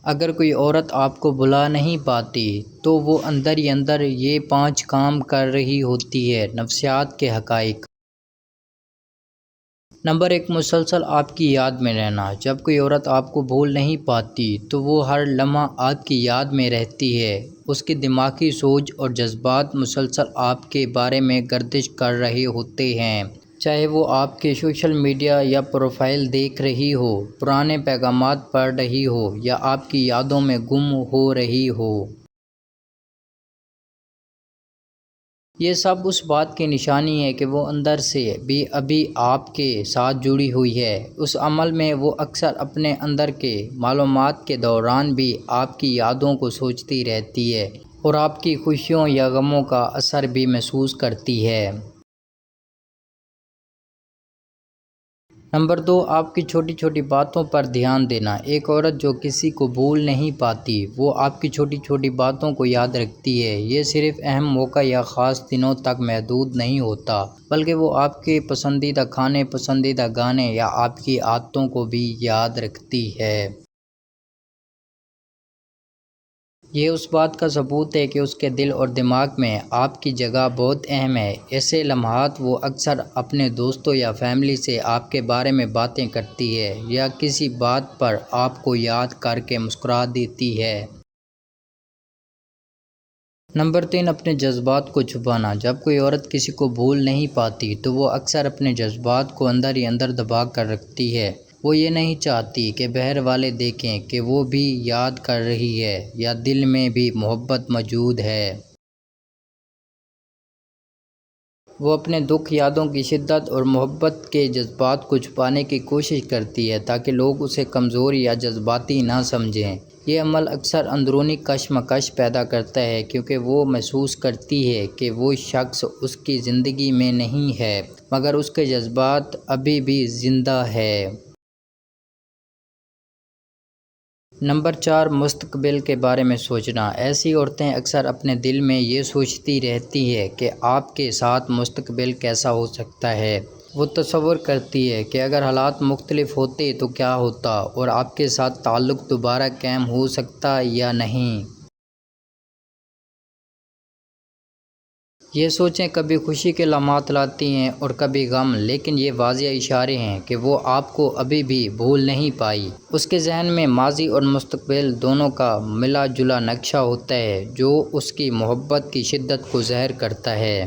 اگر کوئی عورت آپ کو بھلا نہیں پاتی تو وہ اندر ہی اندر یہ 5 کام کر رہی ہوتی ہے۔ نفسیات کے حقائق۔ نمبر 1، مسلسل آپ کی یاد میں رہنا۔ جب کوئی عورت آپ کو بھول نہیں پاتی تو وہ ہر لمحہ آپ کی یاد میں رہتی ہے۔ اس کی دماغی سوچ اور جذبات مسلسل آپ کے بارے میں گردش کر رہے ہوتے ہیں، چاہے وہ آپ کے سوشل میڈیا یا پروفائل دیکھ رہی ہو، پرانے پیغامات پڑھ رہی ہو یا آپ کی یادوں میں گم ہو رہی ہو۔ یہ سب اس بات کی نشانی ہے کہ وہ اندر سے بھی ابھی آپ کے ساتھ جڑی ہوئی ہے۔ اس عمل میں وہ اکثر اپنے اندر کے معلومات کے دوران بھی آپ کی یادوں کو سوچتی رہتی ہے اور آپ کی خوشیوں یا غموں کا اثر بھی محسوس کرتی ہے۔ نمبر 2، آپ کی چھوٹی چھوٹی باتوں پر دھیان دینا۔ ایک عورت جو کسی کو بھول نہیں پاتی وہ آپ کی چھوٹی چھوٹی باتوں کو یاد رکھتی ہے۔ یہ صرف اہم موقع یا خاص دنوں تک محدود نہیں ہوتا، بلکہ وہ آپ کے پسندیدہ کھانے، پسندیدہ گانے یا آپ کی عادتوں کو بھی یاد رکھتی ہے۔ یہ اس بات کا ثبوت ہے کہ اس کے دل اور دماغ میں آپ کی جگہ بہت اہم ہے۔ ایسے لمحات وہ اکثر اپنے دوستوں یا فیملی سے آپ کے بارے میں باتیں کرتی ہے یا کسی بات پر آپ کو یاد کر کے مسکرا دیتی ہے۔ نمبر 3، اپنے جذبات کو چھپانا۔ جب کوئی عورت کسی کو بھول نہیں پاتی تو وہ اکثر اپنے جذبات کو اندر ہی اندر دبا کر رکھتی ہے۔ وہ یہ نہیں چاہتی کہ باہر والے دیکھیں کہ وہ بھی یاد کر رہی ہے یا دل میں بھی محبت موجود ہے۔ وہ اپنے دکھ، یادوں کی شدت اور محبت کے جذبات کو چھپانے کی کوشش کرتی ہے تاکہ لوگ اسے کمزور یا جذباتی نہ سمجھیں۔ یہ عمل اکثر اندرونی کشمکش پیدا کرتا ہے کیونکہ وہ محسوس کرتی ہے کہ وہ شخص اس کی زندگی میں نہیں ہے مگر اس کے جذبات ابھی بھی زندہ ہیں۔ نمبر 4، مستقبل کے بارے میں سوچنا۔ ایسی عورتیں اکثر اپنے دل میں یہ سوچتی رہتی ہیں کہ آپ کے ساتھ مستقبل کیسا ہو سکتا ہے۔ وہ تصور کرتی ہے کہ اگر حالات مختلف ہوتے تو کیا ہوتا اور آپ کے ساتھ تعلق دوبارہ قائم ہو سکتا یا نہیں۔ یہ سوچیں کبھی خوشی کے لمحات لاتی ہیں اور کبھی غم، لیکن یہ واضح اشارے ہیں کہ وہ آپ کو ابھی بھی بھول نہیں پائی۔ اس کے ذہن میں ماضی اور مستقبل دونوں کا ملا جلا نقشہ ہوتا ہے جو اس کی محبت کی شدت کو ظاہر کرتا ہے۔